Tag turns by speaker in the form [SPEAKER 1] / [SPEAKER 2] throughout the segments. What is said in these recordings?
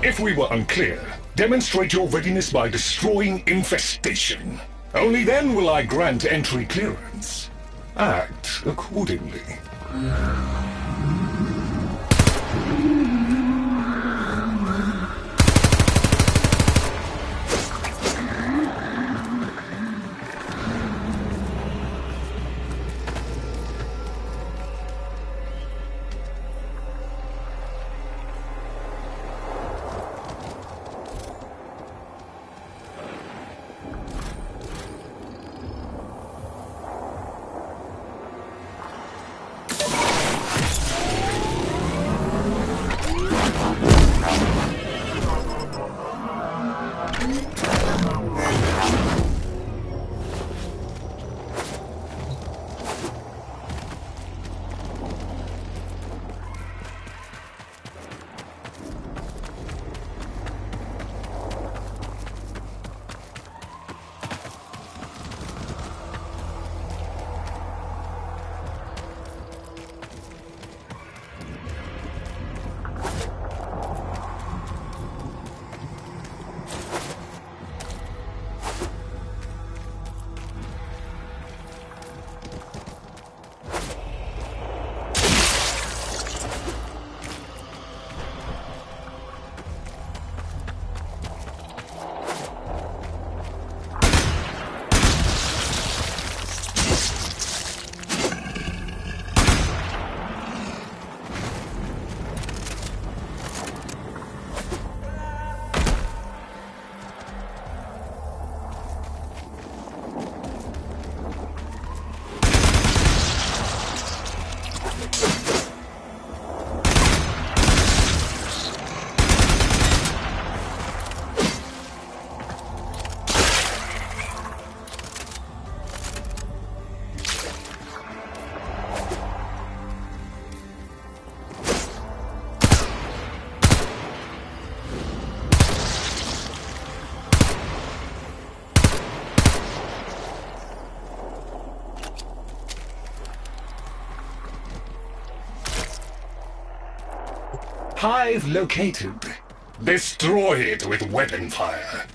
[SPEAKER 1] If we were unclear, demonstrate your readiness by destroying infestation. Only then will I grant entry clearance. Act accordingly. Hive located. Destroy it with weapon fire.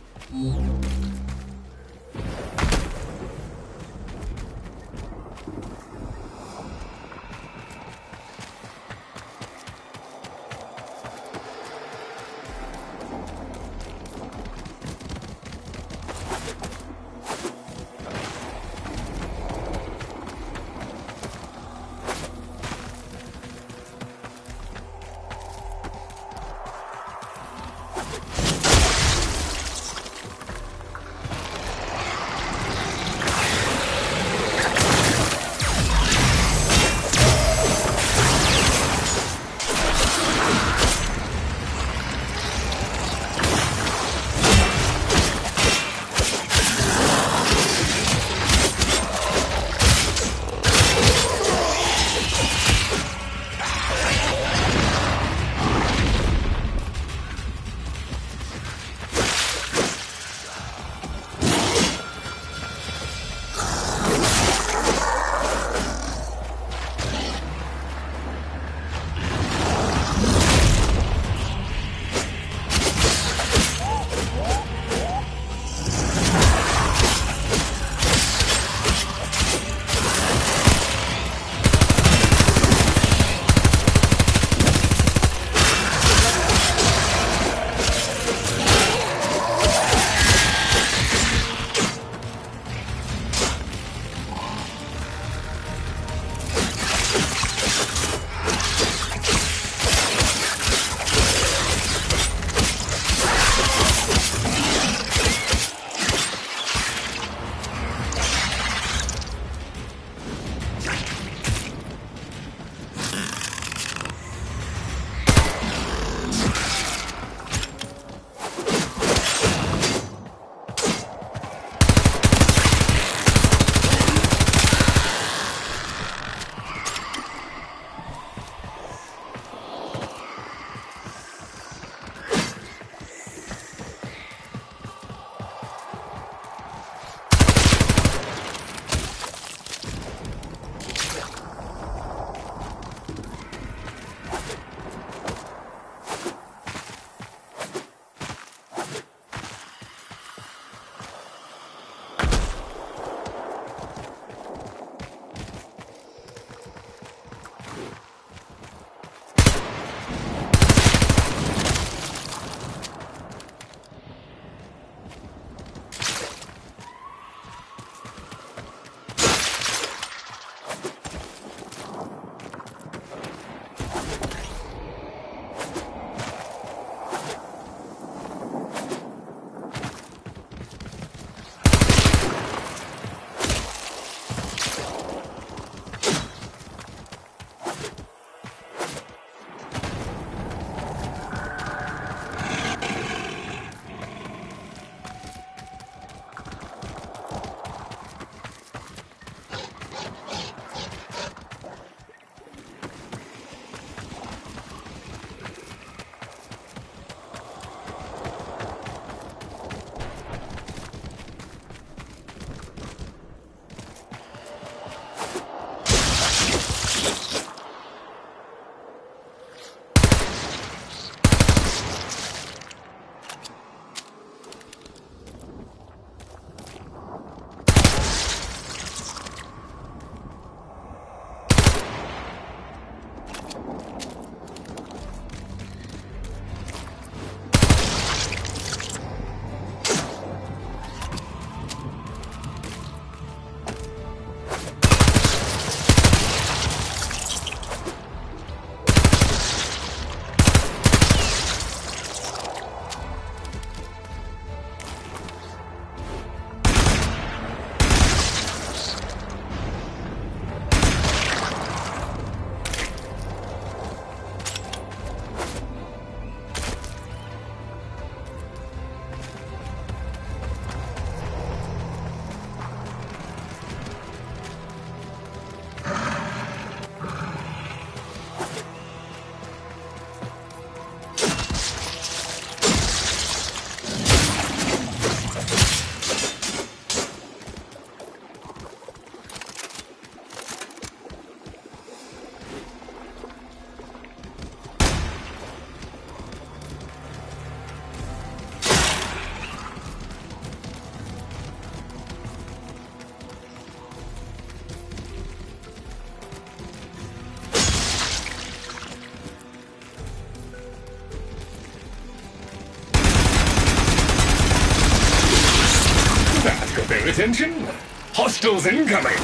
[SPEAKER 1] attention? Hostiles incoming!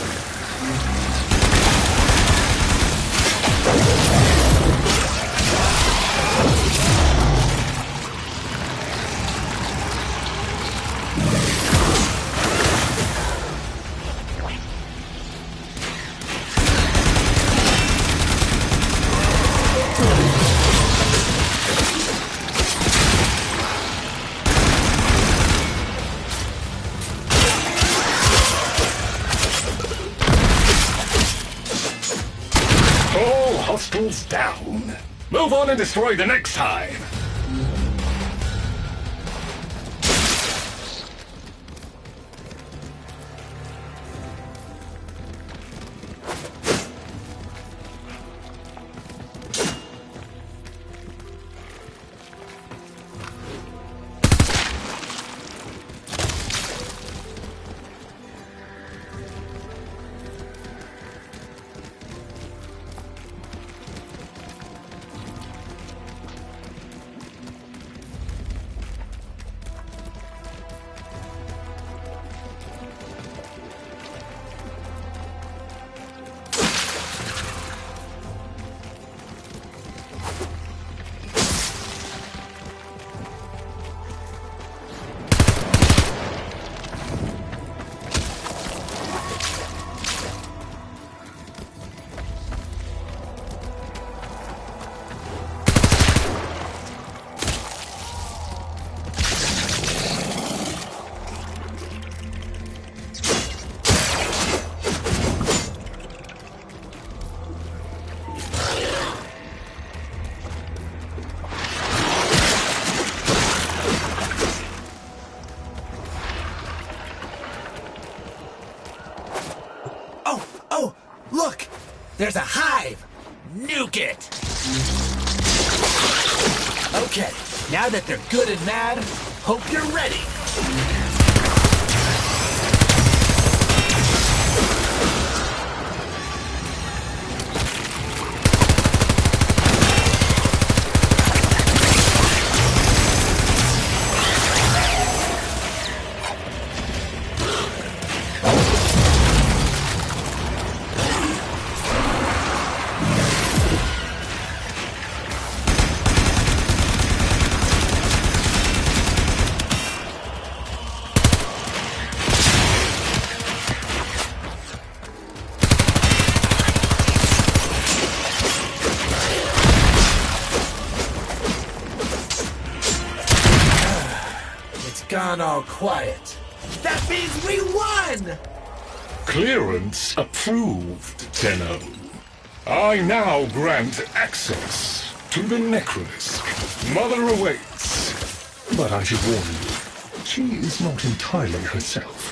[SPEAKER 1] Hostiles down. Move on and destroy the next hive.
[SPEAKER 2] Look! There's a hive! Nuke it! Okay, now that they're good and mad, hope you're ready! Gone all quiet. That means we won!
[SPEAKER 1] Clearance approved, Tenno. I now grant access to the Necrolisk. Mother awaits. But I should warn you, she is not entirely herself.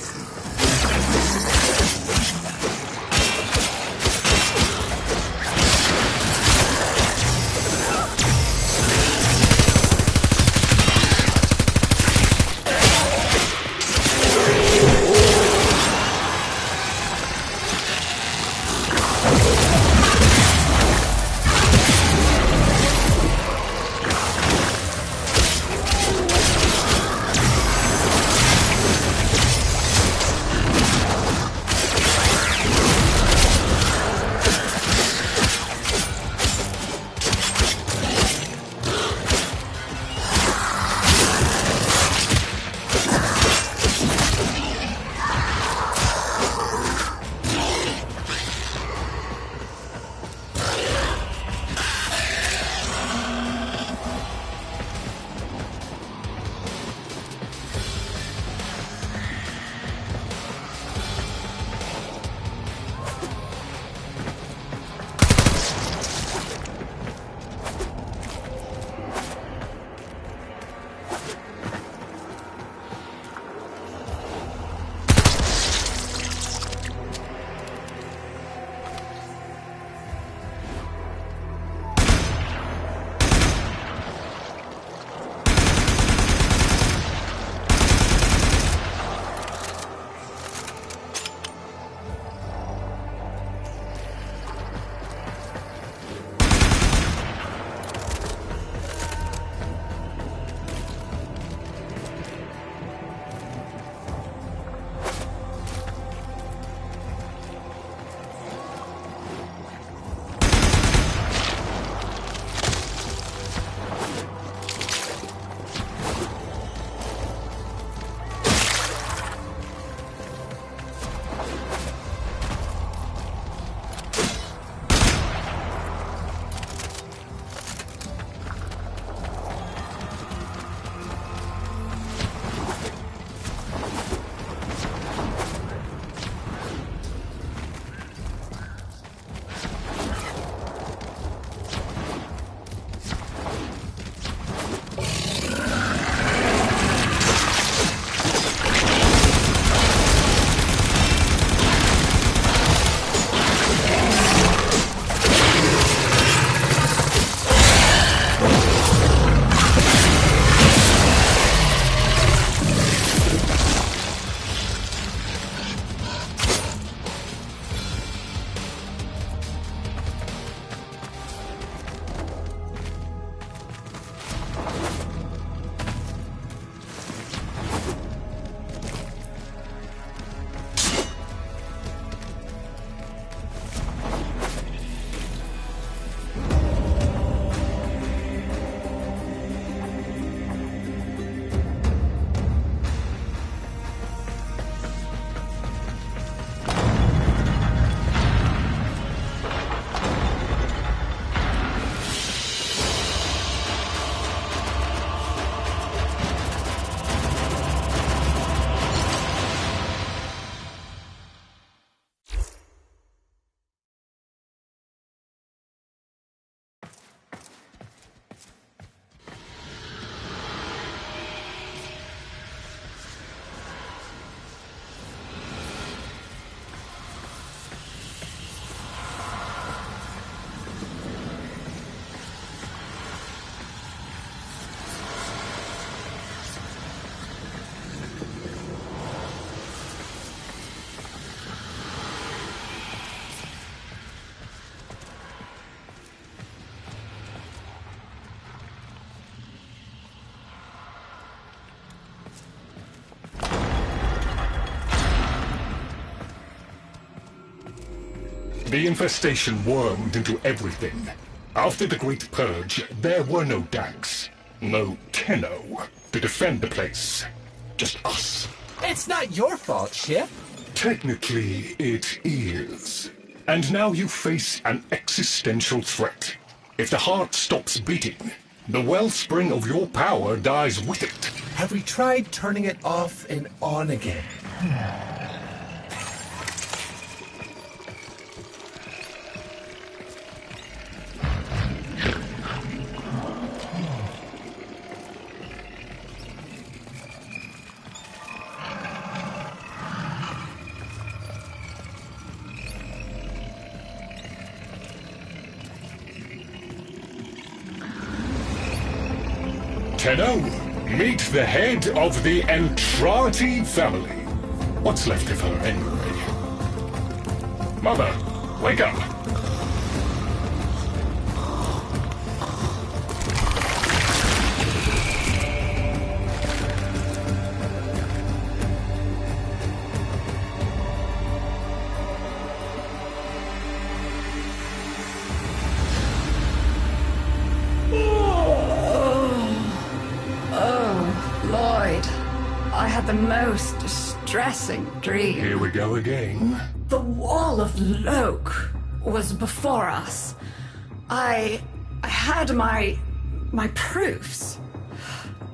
[SPEAKER 1] The infestation wormed into everything. After the Great Purge, there were no Dax, no Tenno to defend the place. Just us.
[SPEAKER 2] It's not your fault, Ship.
[SPEAKER 1] Technically, it is. And now you face an existential threat. If the heart stops beating, the wellspring of your power dies with it.
[SPEAKER 2] Have we tried turning it off and on again?
[SPEAKER 1] Tenno, meet the head of the Entrati family. What's left of her, anyway? Mother, wake up!
[SPEAKER 3] I had the most distressing dream.
[SPEAKER 1] Here we go again.
[SPEAKER 3] The wall of Loke was before us. I had my proofs.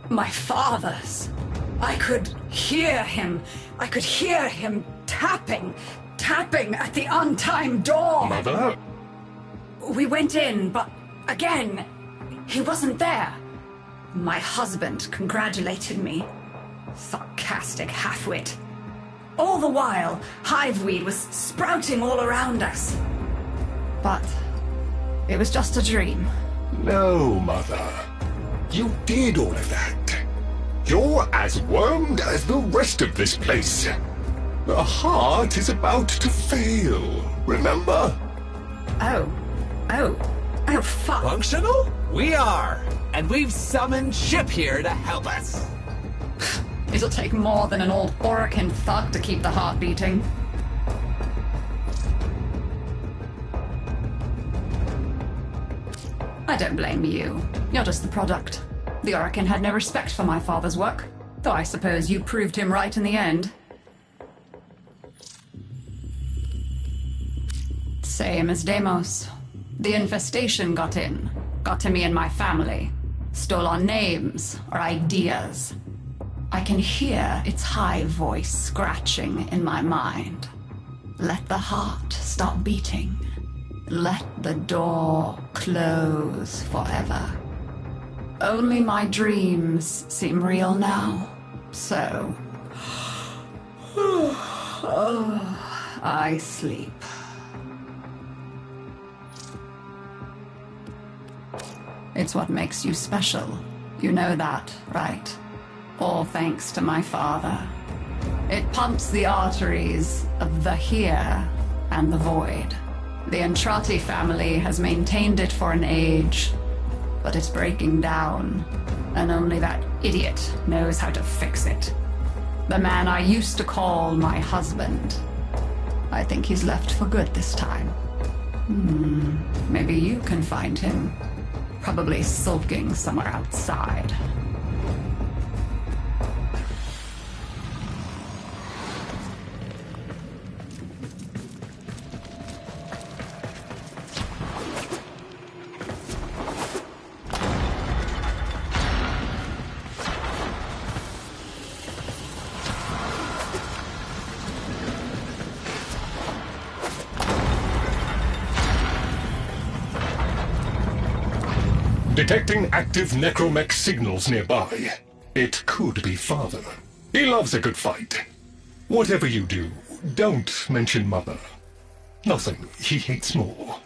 [SPEAKER 3] My father's. I could hear him. I could hear him tapping at the untimed door.
[SPEAKER 1] Mother?
[SPEAKER 3] We went in, but again, he wasn't there. My husband congratulated me. Sarcastic halfwit. All the while, hiveweed was sprouting all around us. But it was just a dream.
[SPEAKER 1] No, Mother. You did all of that. You're as wormed as the rest of this place. The heart is about to fail, remember?
[SPEAKER 3] Oh, fuck.
[SPEAKER 2] Functional? We are. And we've summoned Ship here to help us.
[SPEAKER 3] It'll take more than an old Orokin thug to keep the heart beating. I don't blame you. You're just the product. The Orokin had no respect for my father's work, though I suppose you proved him right in the end. Same as Deimos. The infestation got in. Got to me and my family. Stole our names, our ideas. I can hear its high voice scratching in my mind. Let the heart stop beating. Let the door close forever. Only my dreams seem real now. So... I sleep. It's what makes you special. You know that, right? All thanks to my father. It pumps the arteries of the here and the void. The Entrati family has maintained it for an age, but it's breaking down, and only that idiot knows how to fix it. The man I used to call my husband. I think he's left for good this time. Maybe you can find him. Probably sulking somewhere outside.
[SPEAKER 1] Detecting active necromech signals nearby. It could be Father. He loves a good fight. Whatever you do, don't mention Mother. Nothing he hates more.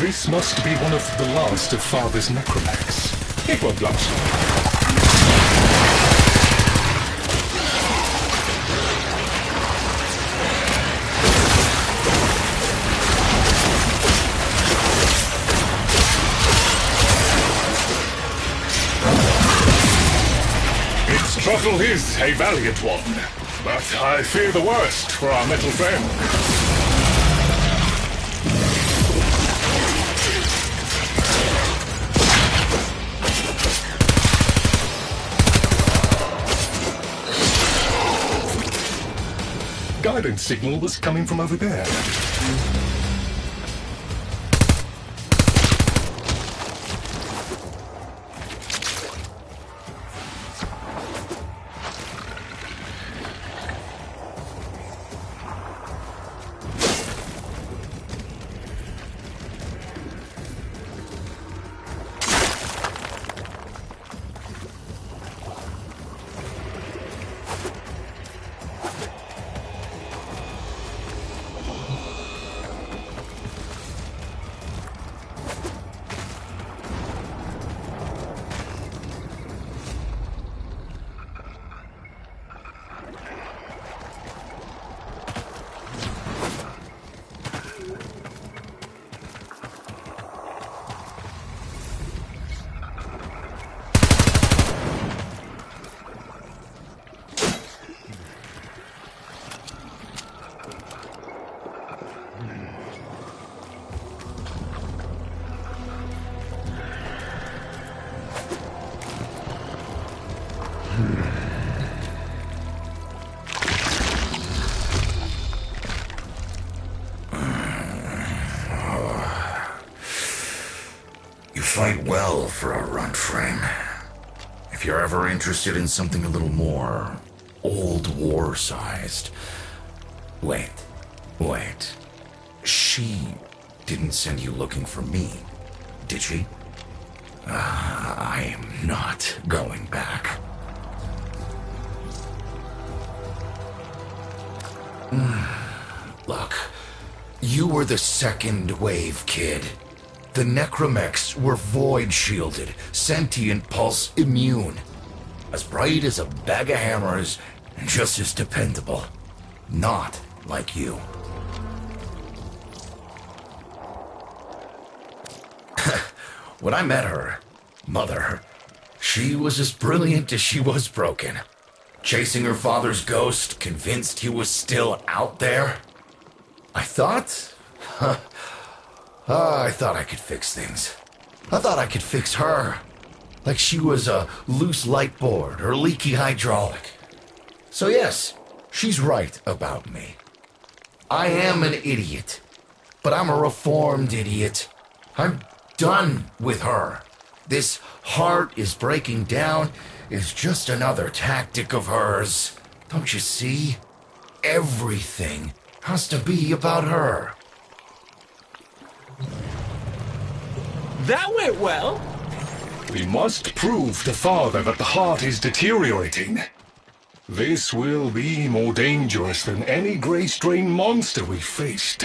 [SPEAKER 1] This must be one of the last of Father's necromechs. It won't last long. Its trouble is a valiant one, but I fear the worst for our metal friend. Guidance signal was coming from over there.
[SPEAKER 4] Fight well for a Warframe. If you're ever interested in something a little more old war-sized. Wait. She didn't send you looking for me, did she? I am not going back. Look, you were the second wave, kid. The necromechs were void-shielded, sentient pulse immune. As bright as a bag of hammers, and just as dependable. Not like you. When I met her, Mother, she was as brilliant as she was broken. Chasing her father's ghost, convinced he was still out there. I thought I could fix things. I thought I could fix her. Like she was a loose light board or leaky hydraulic. So yes, she's right about me. I am an idiot. But I'm a reformed idiot. I'm done with her. This heart is breaking down is just another tactic of hers. Don't you see? Everything has to be about her.
[SPEAKER 2] That went well.
[SPEAKER 1] We must prove to Father that the heart is deteriorating. This will be more dangerous than any gray-strain monster we faced.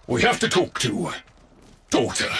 [SPEAKER 1] We have to talk to Daughter.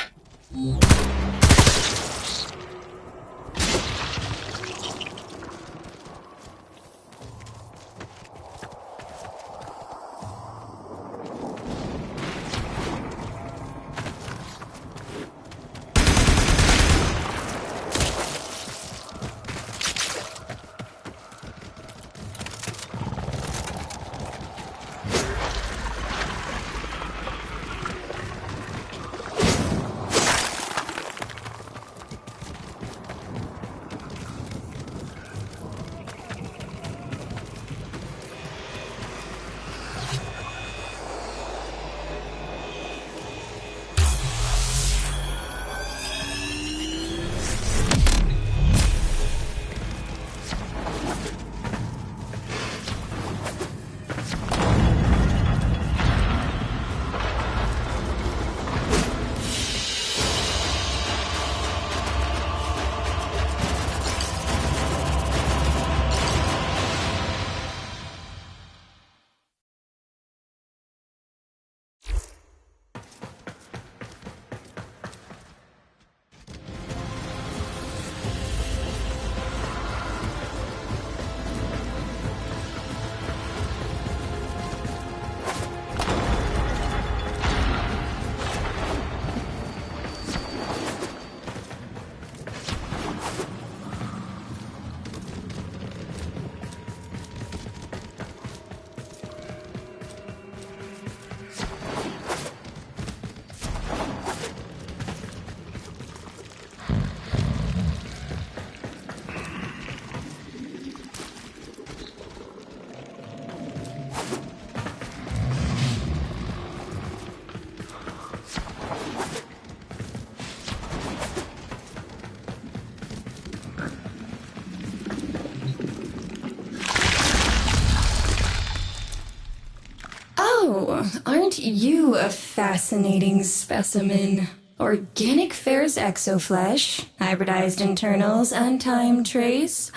[SPEAKER 5] Aren't you a fascinating specimen? Organic ferrous exoflesh, hybridized internals, untime trace.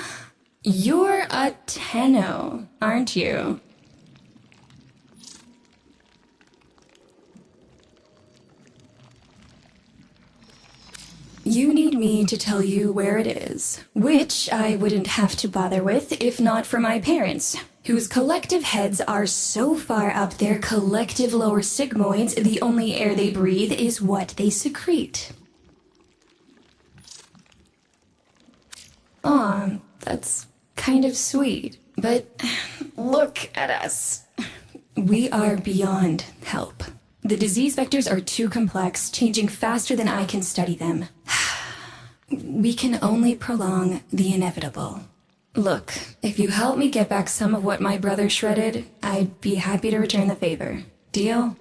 [SPEAKER 5] You're a Tenno, aren't you? You need me to tell you where it is, which I wouldn't have to bother with if not for my parents, whose collective heads are so far up their collective lower sigmoids, the only air they breathe is what they secrete. Aw, that's kind of sweet, but look at us. We are beyond help. The disease vectors are too complex, changing faster than I can study them. We can only prolong the inevitable. Look, if you help me get back some of what my brother shredded, I'd be happy to return the favor. Deal?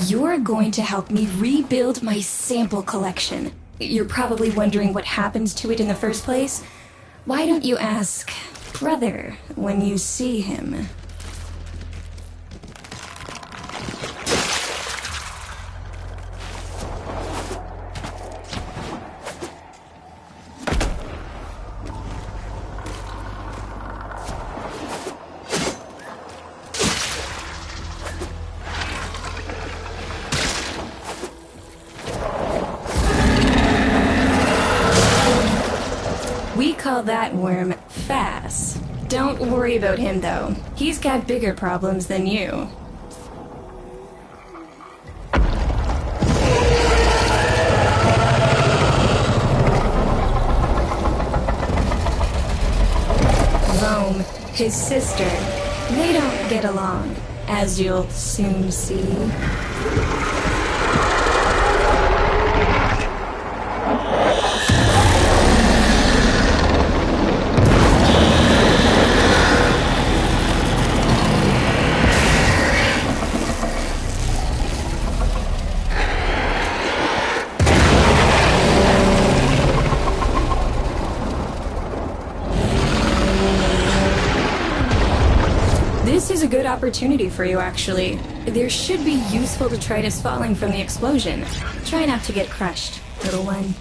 [SPEAKER 5] You're going to help me rebuild my sample collection. You're probably wondering what happens to it in the first place. Why don't you ask brother when you see him? We call that worm Fass. Don't worry about him, though. He's got bigger problems than you. Rome, his sister, they don't get along, as you'll soon see. This is a good opportunity for you, actually. There should be useful detritus falling from the explosion. Try not to get crushed, little one.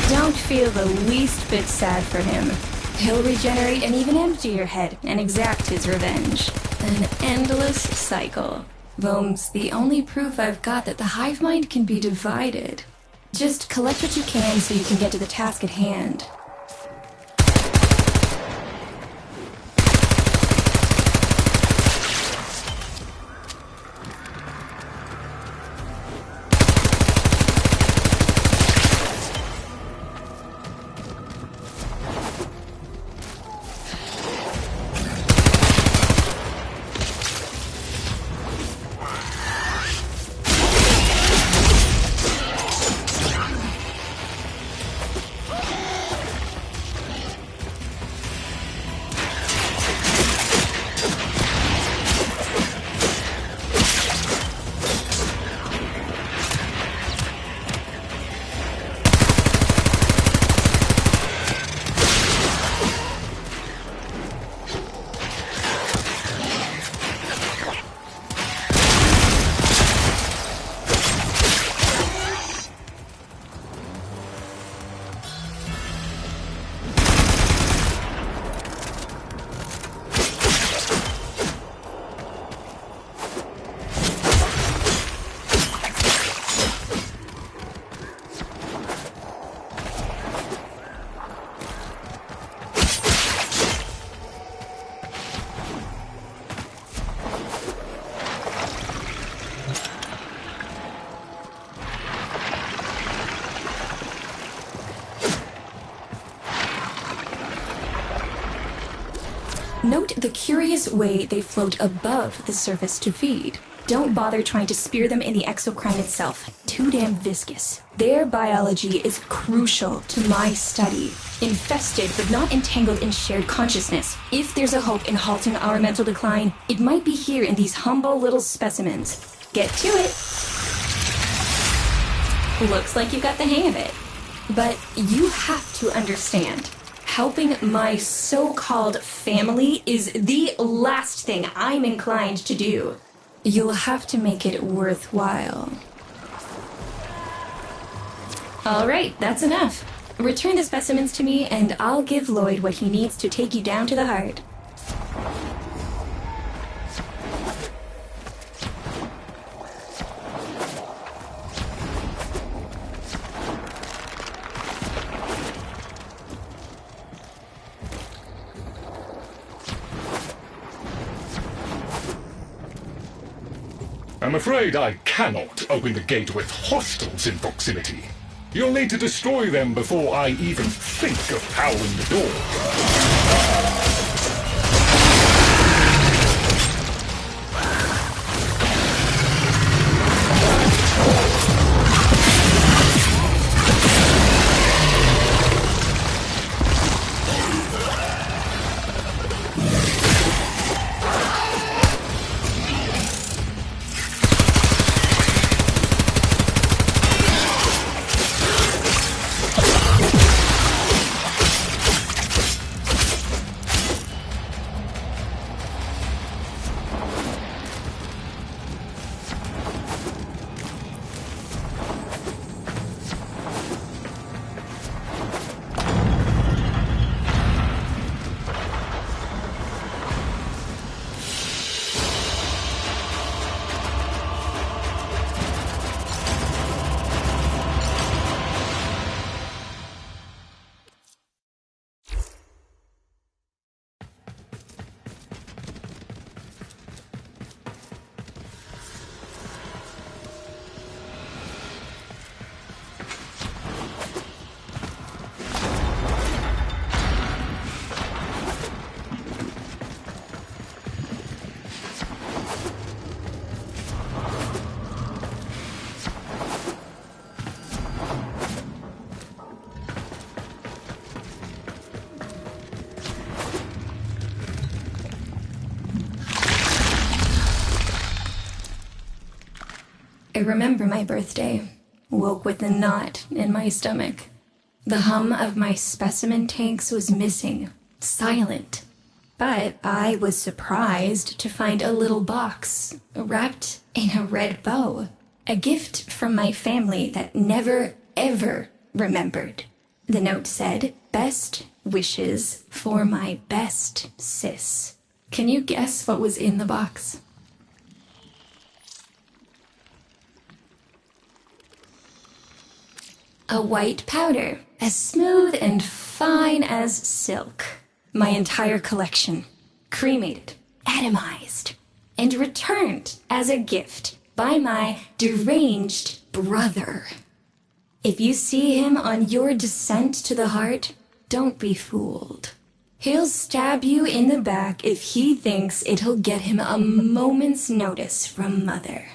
[SPEAKER 5] Don't feel the least bit sad for him. He'll regenerate and even empty your head and exact his revenge. An endless cycle. Vome's the only proof I've got that the hive mind can be divided. Just collect what you can so you can get to the task at hand. Note the curious way they float above the surface to feed. Don't bother trying to spear them in the exocrine itself. Too damn viscous. Their biology is crucial to my study. Infested, but not entangled in shared consciousness. If there's a hope in halting our mental decline, it might be here in these humble little specimens. Get to it. Looks like you got the hang of it. But you have to understand, helping my so-called family is the last thing I'm inclined to do. You'll have to make it worthwhile. All right, that's enough. Return the specimens to me, and I'll give Lloyd what he needs to take you down to the heart.
[SPEAKER 1] I'm afraid I cannot open the gate with hostiles in proximity. You'll need to destroy them before I even think of powering the door.
[SPEAKER 5] I remember my birthday. Woke with a knot in my stomach. The hum of my specimen tanks was missing. Silent. But I was surprised to find a little box wrapped in a red bow. A gift from my family that never, ever remembered. The note said, "Best wishes for my best sis." Can you guess what was in the box? A white powder, as smooth and fine as silk. My entire collection, cremated, atomized, and returned as a gift by my deranged brother. If you see him on your descent to the heart, don't be fooled. He'll stab you in the back if he thinks it'll get him a moment's notice from Mother.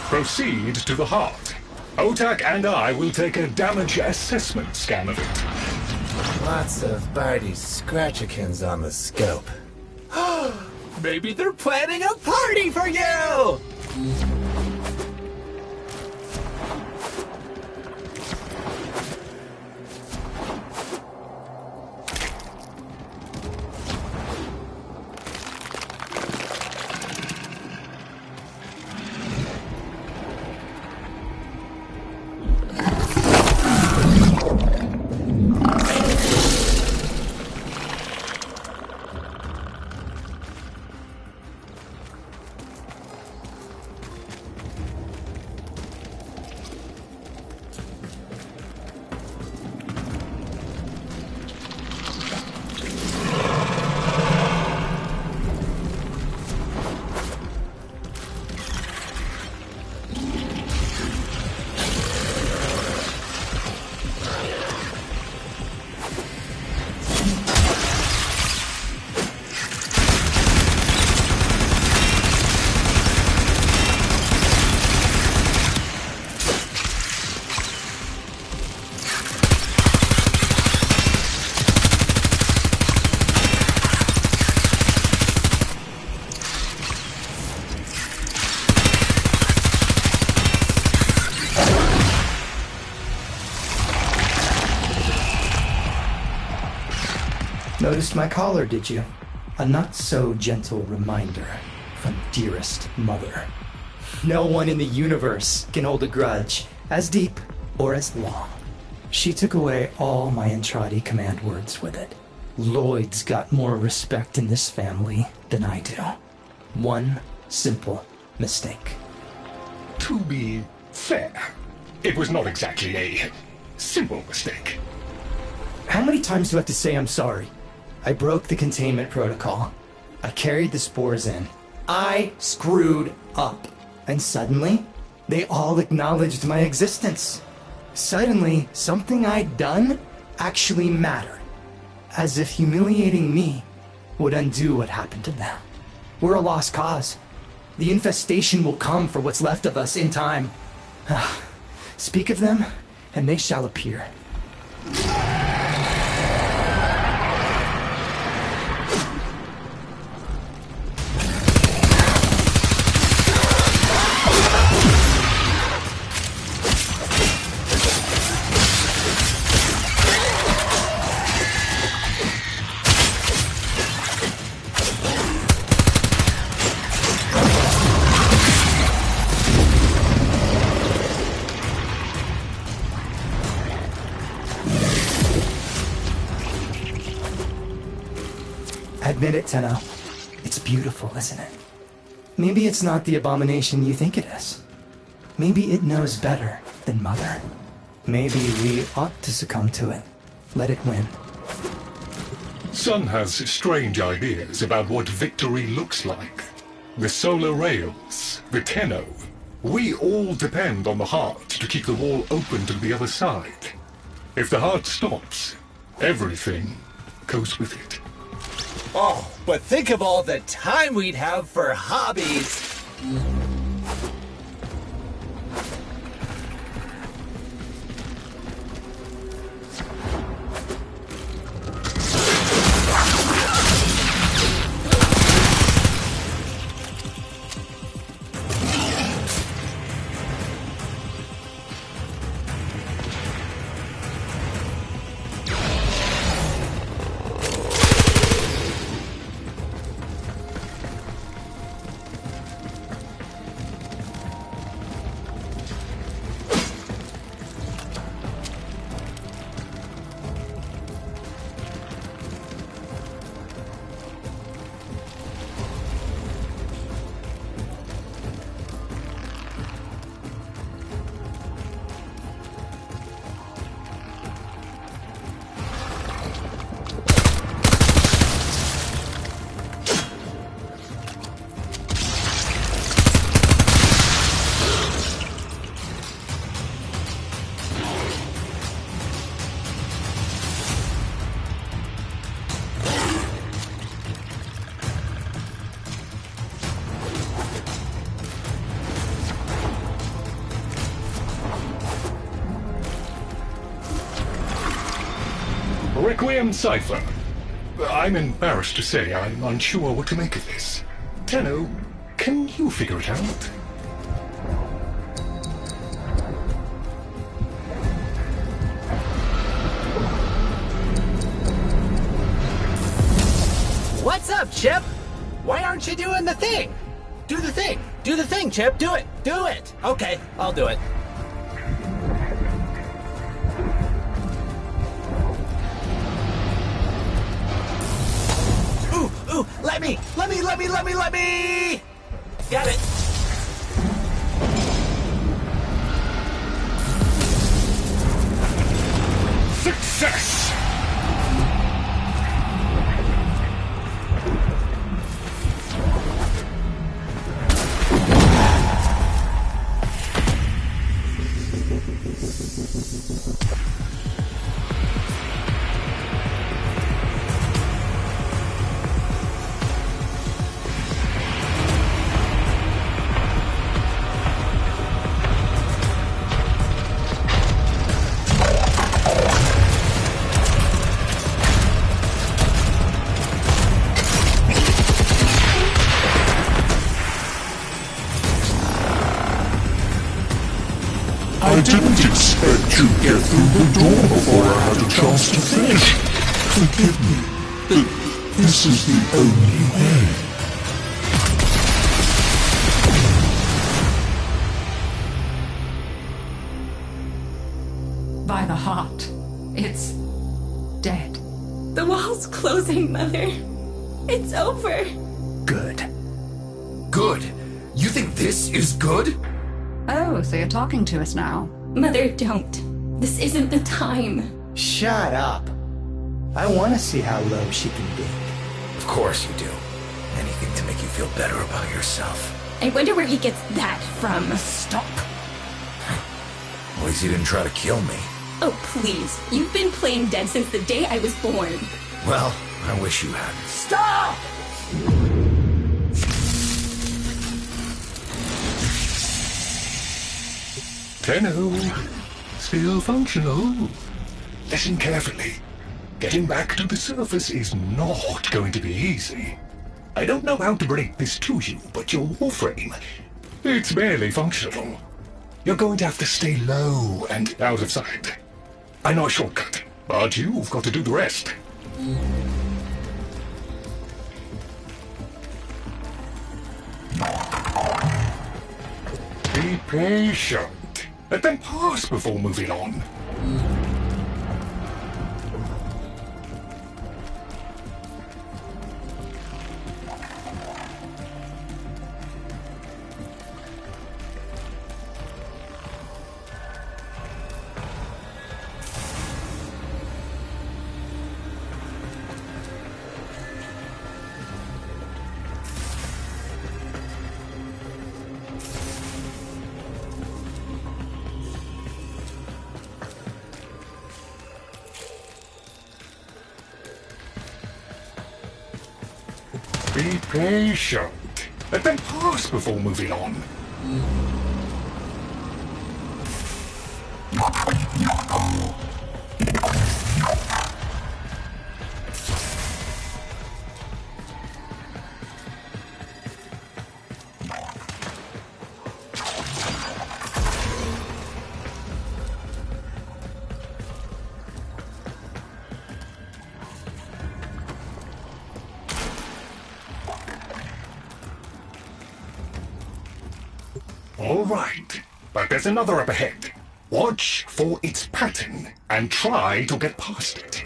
[SPEAKER 1] Proceed to the heart. Otak and I will take a damage assessment scan of it.
[SPEAKER 2] Lots of Barty Scratchikins on the scope. Maybe they're planning a party for you!
[SPEAKER 6] Noticed my collar, did you? A not-so-gentle reminder from dearest mother. No one in the universe can hold a grudge as deep or as long. She took away all my Entrati command words with it. Lloyd's got more respect in this family than I do. One simple mistake.
[SPEAKER 1] To be fair, it was not exactly a simple mistake.
[SPEAKER 6] How many times do I have to say I'm sorry? I broke the containment protocol. I carried the spores in. I screwed up. And suddenly, they all acknowledged my existence. Suddenly, something I'd done actually mattered. As if humiliating me would undo what happened to them. We're a lost cause. The infestation will come for what's left of us in time. Speak of them, and they shall appear. Admit it, Tenno. It's beautiful, isn't it? Maybe it's not the abomination you think it is. Maybe it knows better than Mother. Maybe we ought to succumb to it. Let it win.
[SPEAKER 1] Sun has strange ideas about what victory looks like. The solar rails, the Tenno. We all depend on the heart to keep the wall open to the other side. If the heart stops, everything goes with it.
[SPEAKER 2] Oh, but think of all the time we'd have for hobbies.
[SPEAKER 1] Requiem Cipher. I'm embarrassed to say I'm unsure what to make of this. Tenno, can you figure it out?
[SPEAKER 2] What's up, Chip? Why aren't you doing the thing? Do the thing. Do the thing, Chip. Do it. Do it. Okay, I'll do it. Ooh, let me! Got it.
[SPEAKER 1] Success!
[SPEAKER 7] I didn't expect you'd get through the door before I had a chance to finish. Forgive me. This is the only way.
[SPEAKER 3] By the heart. It's dead.
[SPEAKER 5] The wall's closing, Mother. It's over.
[SPEAKER 6] Good.
[SPEAKER 4] Good? You think this is good?
[SPEAKER 3] Oh, so you're talking to us now.
[SPEAKER 5] Mother, don't. This isn't the time.
[SPEAKER 6] Shut up. I want to see how low she can dig.
[SPEAKER 4] Of course you do. Anything to make you feel better about yourself.
[SPEAKER 5] I wonder where he gets that from.
[SPEAKER 6] Stop.
[SPEAKER 4] At least you didn't try to kill me.
[SPEAKER 5] Oh, please. You've been playing dead since the day I was born.
[SPEAKER 4] Well, I wish you had.
[SPEAKER 6] Stop!
[SPEAKER 1] Tenno, still functional. Listen carefully. Getting back to the surface is not going to be easy. I don't know how to break this to you, but your Warframe, it's barely functional. You're going to have to stay low and out of sight. I know a shortcut, but you've got to do the rest. Be patient. Let them pass before moving on. Be patient. Let them pass before moving on. All right, but there's another up ahead. Watch for its pattern and try to get past it.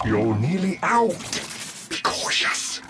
[SPEAKER 1] You're nearly out. Be cautious.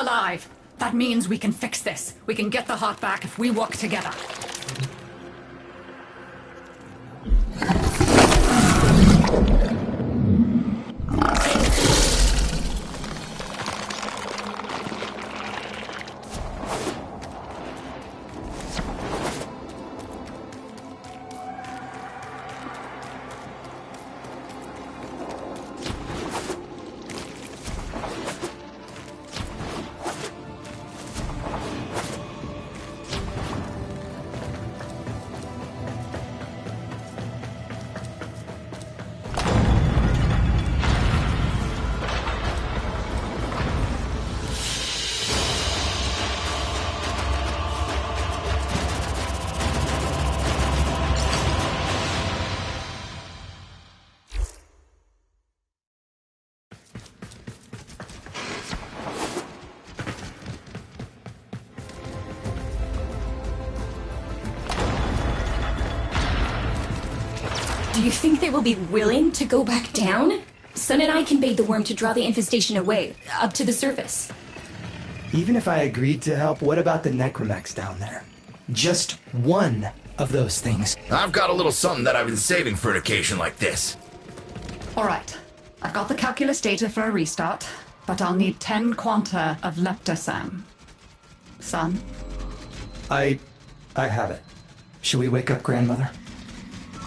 [SPEAKER 3] alive. That means we can fix this. We can get the heart back if we work together.
[SPEAKER 5] Do you think they will be willing to go back down? Sun and I can bait the worm to draw the infestation away, up to the surface.
[SPEAKER 6] Even if I agreed to help, what about the necromechs down there? Just one of those things.
[SPEAKER 4] I've got a little something that I've been saving for an occasion like this.
[SPEAKER 3] All right. I've got the calculus data for a restart, but I'll need 10 quanta of leptosam. Son?
[SPEAKER 6] I have it. Should we wake up grandmother?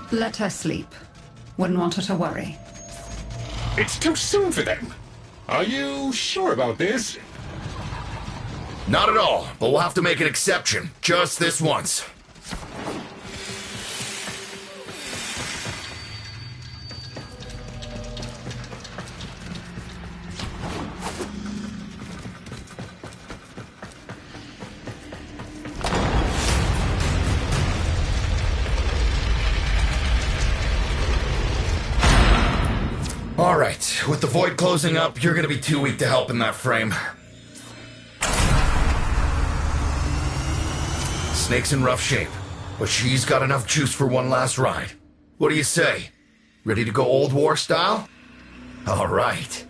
[SPEAKER 3] Let her sleep. Wouldn't want her to worry.
[SPEAKER 1] It's too soon for them. Are you sure about this?
[SPEAKER 4] Not at all, but we'll have to make an exception. Just this once. Alright, with the void closing up, you're gonna be too weak to help in that frame. Snake's in rough shape, but she's got enough juice for one last ride. What do you say? Ready to go old war style? Alright.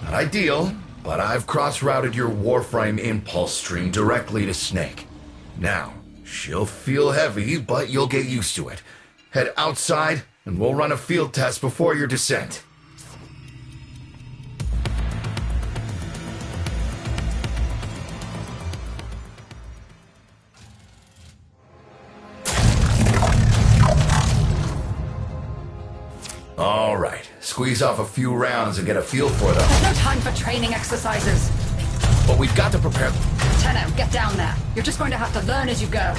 [SPEAKER 4] Not ideal, but I've cross-routed your Warframe impulse stream directly to Snake. Now, she'll feel heavy, but you'll get used to it. Head outside, and we'll run a field test before your descent. All right, squeeze off a few rounds and get a feel for them.
[SPEAKER 3] There's no time for training exercises.
[SPEAKER 4] But we've got to prepare...
[SPEAKER 3] Tenno, get down there. You're just going to have to learn as you go.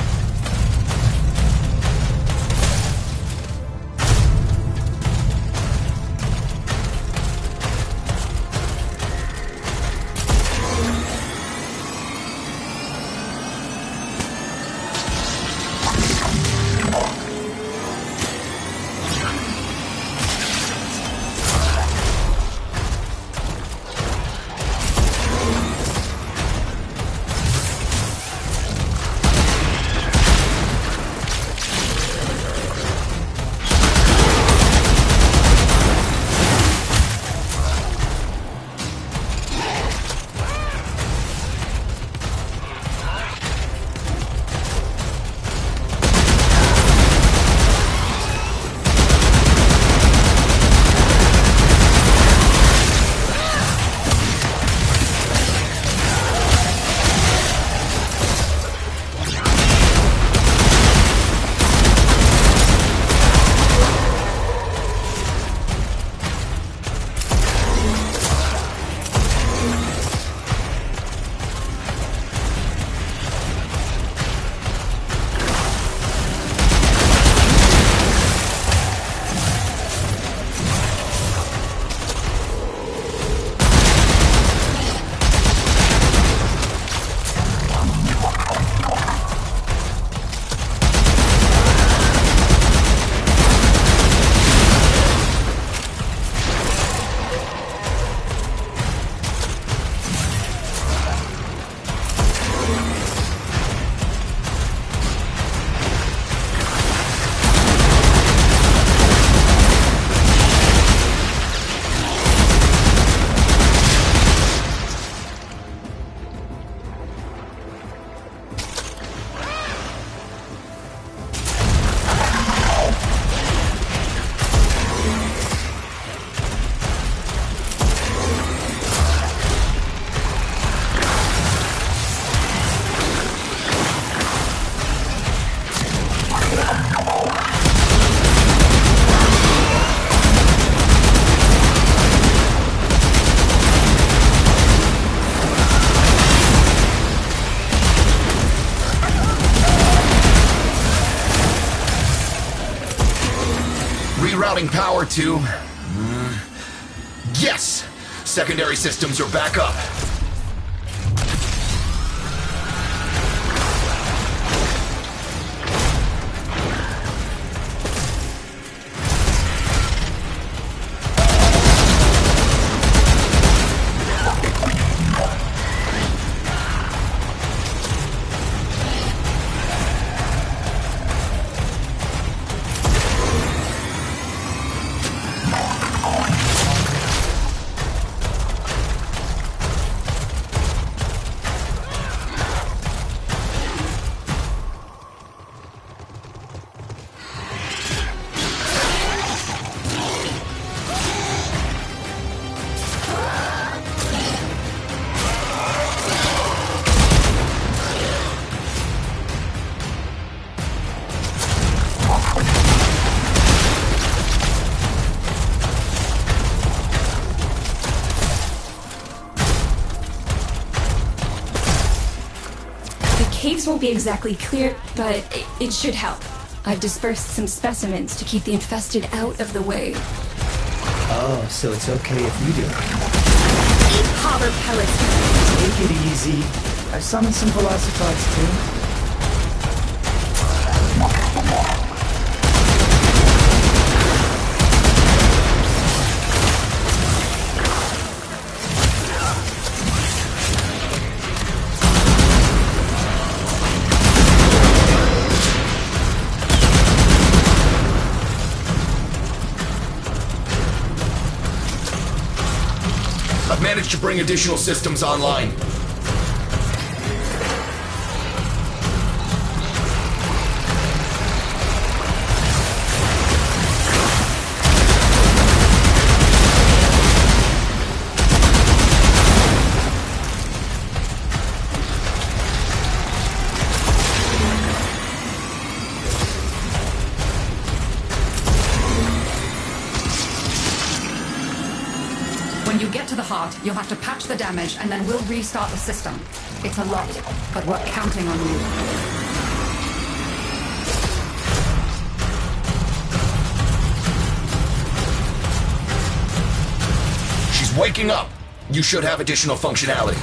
[SPEAKER 4] routing power to... Yes! Secondary systems are back up.
[SPEAKER 5] Caves won't be exactly clear, but it should help. I've dispersed some specimens to keep the infested out of the way.
[SPEAKER 6] Oh, so it's okay if you do it.
[SPEAKER 5] Eat hover pellets.
[SPEAKER 6] Take it easy. I've summoned some velocipods too.
[SPEAKER 4] I've managed to bring additional systems online.
[SPEAKER 3] When you get to the heart, you'll have to patch the damage, and then we'll restart the system. It's a lot, but we're counting on you.
[SPEAKER 4] She's waking up. You should have additional functionality.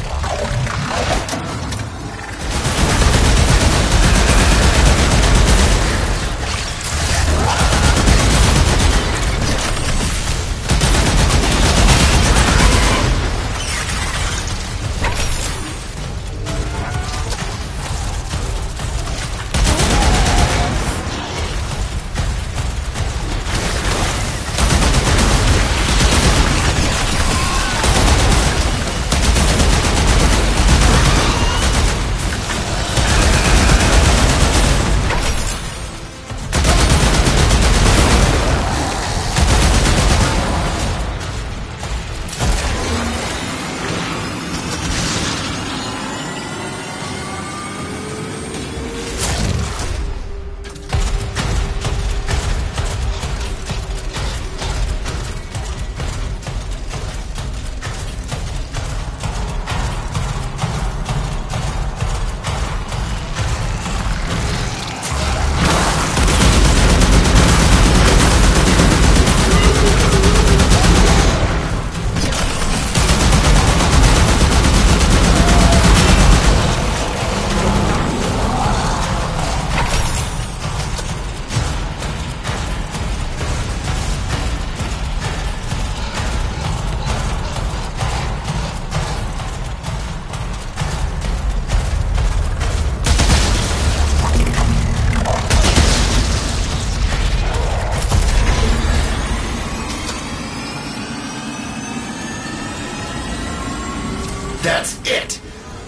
[SPEAKER 4] That's it!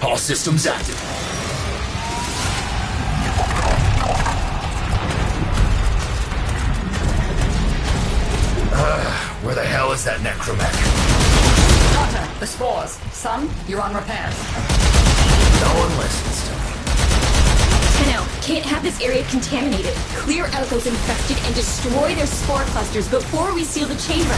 [SPEAKER 4] All systems active. Where the hell is that necromech?
[SPEAKER 3] Carter, the spores. Son, you're on repairs.
[SPEAKER 4] No one listens to me.
[SPEAKER 5] Tenno, can't have this area contaminated. Clear out those infected and destroy their spore clusters before we seal the chamber.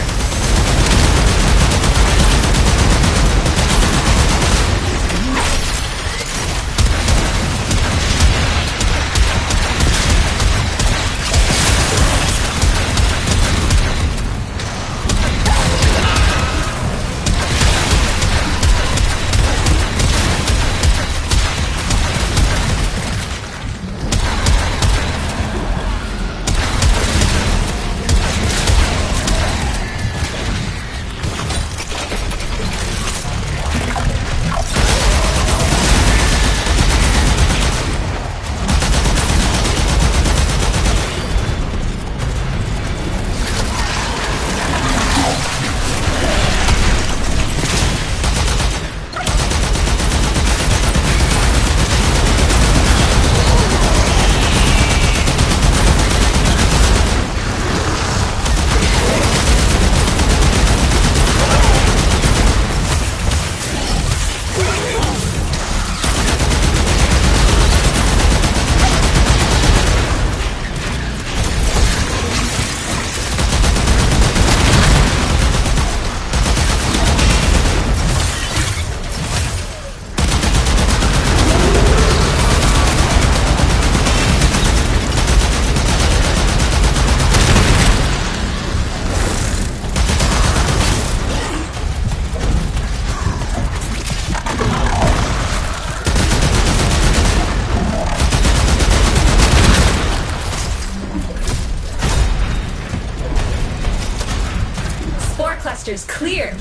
[SPEAKER 5] monsters clear.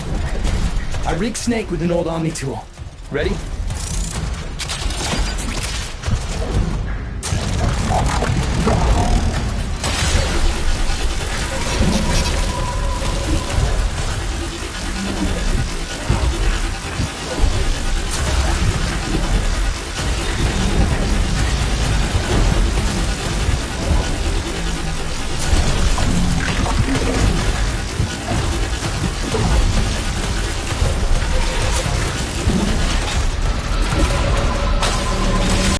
[SPEAKER 6] I rigged Snake with an old Omni tool. Ready?